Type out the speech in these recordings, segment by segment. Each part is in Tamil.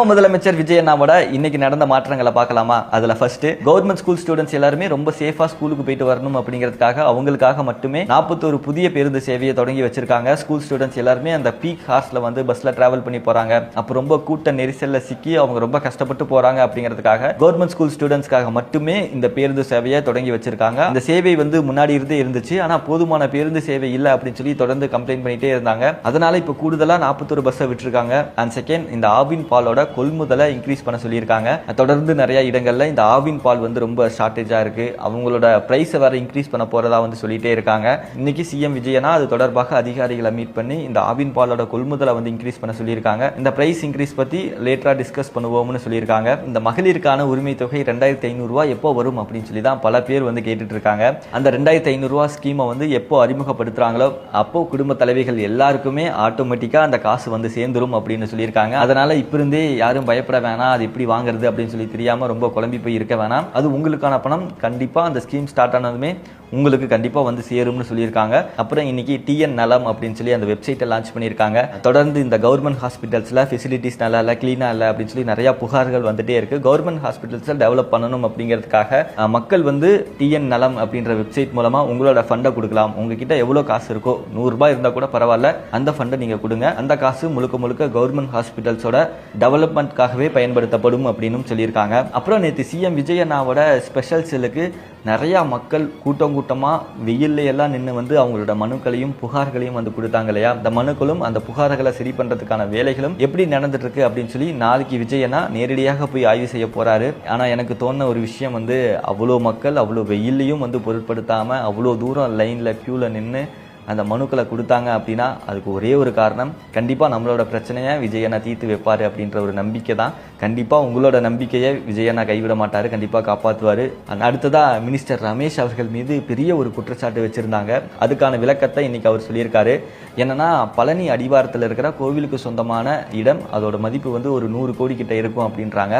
முதலமைச்சர் விஜய் அண்ணாவோட இன்னைக்கு நடந்த மாற்றங்களை பார்க்கலாமா? அதுல ஃபர்ஸ்ட், கவர்மெண்ட் ஸ்கூல் ஸ்டூடெண்ட்ஸ் எல்லாருமே ரொம்ப சேஃபா ஸ்கூலுக்கு போயிட்டு வரணும் அப்படிங்கிறதுக்காக அவங்களுக்காக மட்டுமே 41 புதிய பேருந்து சேவையை தொடங்கி வச்சிருக்காங்க. ஸ்கூல் ஸ்டூடெண்ட்ஸ் எல்லாருமே அந்த பீக் ஹார்ஸ்ல வந்து பஸ்ல டிராவல் பண்ணி போறாங்க. அப்போ ரொம்ப கூட்ட நெரிசல்ல சிக்கி அவங்க ரொம்ப கஷ்டப்பட்டு போறாங்க அப்படிங்கிறதுக்காக கவர்மெண்ட் ஸ்கூல் ஸ்டூடெண்ட்ஸ்க்காக மட்டுமே இந்த பேருந்து சேவையை தொடங்கி வச்சிருக்காங்க. இந்த சேவை வந்து முன்னாடி இருந்தே இருந்துச்சு, ஆனா போதுமான பேருந்து சேவை இல்லை அப்படின்னு சொல்லி தொடர்ந்து கம்ப்ளைண்ட் பண்ணிட்டே இருந்தாங்க. அதனால இப்ப கூடுதலா 41 பஸ்ஸை விட்டுருக்காங்க. அண்ட் செகண்ட், இந்த ஆவின் பாலோட கொள்முதலை இன்க்ரீஸ் பண்ண சொல்லியிருக்காங்க. தொடர்ந்து நிறைய இடங்கள்ல இந்த ஆவின் பால் வந்து ரொம்ப ஷார்டேஜா இருக்கு. அவங்களோட பிரைஸ் வேற இன்க்ரீஸ் பண்ண போறதா வந்து சொல்லிட்டே இருக்காங்க. இன்னைக்கு சிஎம் விஜயனா அது தொடர்பாக அதிகாரிகளை மீட் பண்ணி இந்த ஆவின் பாலோட கொள்முதலை வந்து இன்க்ரீஸ் பண்ண சொல்லியிருக்காங்க. இந்த பிரைஸ் இன்க்ரீஸ் பத்தி லேட்டரா டிஸ்கஸ் பண்ணுவோம்னு சொல்லியிருக்காங்க. இந்த மகளிருக்கான உரிமை தொகை 2500 ரூபாய் எப்போ வரும் அப்படின்னு சொல்லி தான் பல பேர் வந்து கேட்டுட்டு இருக்காங்க. அந்த 2500 ரூபாய் ஸ்கீமை வந்து எப்போ அறிமுகப்படுத்துறாங்களோ அப்போ குடும்ப தலைவிகள் எல்லாருக்குமே ஆட்டோமேட்டிக்கா அந்த காசு வந்து சேர்ந்துரும் அப்படின்னு சொல்லியிருக்காங்க. அதனால இப்ப இருந்தே யாரும் பயப்பட வேணாம், அது எப்படி வாங்குறது அப்படின்னு சொல்லி தெரியாம ரொம்ப குழம்பி போய் இருக்க வேணாம். அது உங்களுக்கான பணம் கண்டிப்பா அந்த ஸ்கீம் ஸ்டார்ட் ஆனதுமே உங்களுக்கு கண்டிப்பா வந்து சேரும்னு சொல்லியிருக்காங்க. அப்புறம் இன்னைக்கு டிஎன் நலம் அப்படின்னு சொல்லி அந்த வெப்சைட்டை லான்ச் பண்ணியிருக்காங்க. தொடர்ந்து இந்த கவர்மெண்ட் ஹாஸ்பிட்டல்ஸ்ல ஃபெசிலிட்டிஸ் நல்லா இல்லை, கிளீனா இல்லை அப்படின்னு சொல்லி நிறைய புகார்கள் வந்துட்டே இருக்கு. கவர்மெண்ட் ஹாஸ்பிட்டல்ஸை டெவலப் பண்ணணும் அப்படிங்கிறதுக்காக மக்கள் வந்து டிஎன் நலம் அப்படின்ற வெப்சைட் மூலமா உங்களோட ஃபண்டை கொடுக்கலாம். உங்ககிட்ட எவ்வளவு காசு இருக்கோ, 100 ரூபாய் இருந்தா கூட பரவாயில்ல, அந்த ஃபண்டை நீங்க கொடுங்க. அந்த காசு முழுக்க முழுக்க கவர்மெண்ட் ஹாஸ்பிட்டல்ஸோட டெவலப்மெண்ட்காகவே பயன்படுத்தப்படும் அப்படின்னு சொல்லியிருக்காங்க. அப்புறம் நேற்று சிஎம் விஜய் அண்ணாவோட ஸ்பெஷல் செல்லுக்கு நிறைய மக்கள் கூட்டம் கூட்டமா வெயில்ல எல்லாம் நின்று வந்து அவங்களோட மனுக்களையும் புகார்களையும் வந்து கொடுத்தாங்க இல்லையா? அந்த மனுக்களும் அந்த புகார்களை சரி பண்றதுக்கான வேலைகளும் எப்படி நடந்துட்டு இருக்கு அப்படின்னு சொல்லி நாளைக்கு விஜய் அண்ணா நேரடியாக போய் ஆய்வு செய்ய போறாரு. ஆனா எனக்கு தோணுன ஒரு விஷயம் வந்து, அவ்வளோ மக்கள் அவ்வளோ வெயிலையும் வந்து பொருட்படுத்தாம அவ்வளோ தூரம் லைன்ல கியூல நின்று அந்த மனுக்களை கொடுத்தாங்க அப்படின்னா அதுக்கு ஒரே ஒரு காரணம், கண்டிப்பா நம்மளோட பிரச்சனையை விஜயண்ணா தீர்த்து வைப்பாரு அப்படின்ற ஒரு நம்பிக்கை தான். கண்டிப்பா உங்களோட நம்பிக்கையை விஜயண்ணா கைவிட மாட்டாரு, கண்டிப்பா காப்பாற்றுவாரு. அடுத்ததா மினிஸ்டர் ரமேஷ் அவர்கள் மீது பெரிய ஒரு குற்றச்சாட்டு வச்சிருந்தாங்க. அதுக்கான விளக்கத்தை இன்னைக்கு அவர் சொல்லியிருக்காரு. என்னன்னா, பழனி அடிவாரத்தில் இருக்கிற கோவிலுக்கு சொந்தமான இடம், அதோட மதிப்பு வந்து ஒரு 100 கோடி கிட்ட இருக்கும் அப்படின்றாங்க.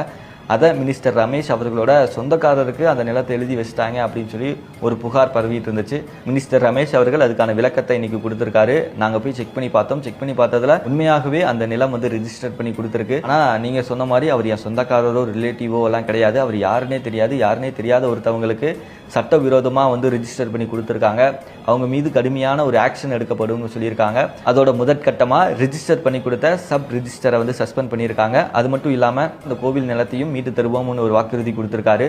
அதை மினிஸ்டர் ரமேஷ் அவர்களோட சொந்தக்காரருக்கு அந்த நிலத்தை எழுதி வச்சுட்டாங்க அப்படின்னு சொல்லி ஒரு புகார் பரவிட்டு இருந்துச்சு. மினிஸ்டர் ரமேஷ் அவர்கள் அதுக்கான விளக்கத்தை இன்னைக்கு கொடுத்திருக்காரு. நாங்க போய் செக் பண்ணி பார்த்தோம். செக் பண்ணி பார்த்ததுல உண்மையாகவே அந்த நிலம் வந்து ரெஜிஸ்டர் பண்ணி கொடுத்திருக்கு. ஆனா நீங்க சொன்ன மாதிரி அவர் என் சொந்தக்காரரோ ரிலேட்டிவோ எல்லாம் கிடையாது. அவர் யாருன்னே தெரியாது. யாருன்னே தெரியாத ஒருத்தவங்களுக்கு சட்டவிரோதமா வந்து ரெஜிஸ்டர் பண்ணி கொடுத்திருக்காங்க. அவங்க மீது கடுமையான ஒரு ஆக்ஷன் எடுக்கப்படும் சொல்லியிருக்காங்க. அதோட முதற்கட்டமா ரெஜிஸ்டர் பண்ணி கொடுத்த சப் ரெஜிஸ்டரை வந்து சஸ்பெண்ட் பண்ணியிருக்காங்க. அது மட்டும் இல்லாம இந்த கோவில் நிலத்தையும் மீட்டு தருவோம்னு ஒரு வாக்குறுதி கொடுத்திருக்காரு.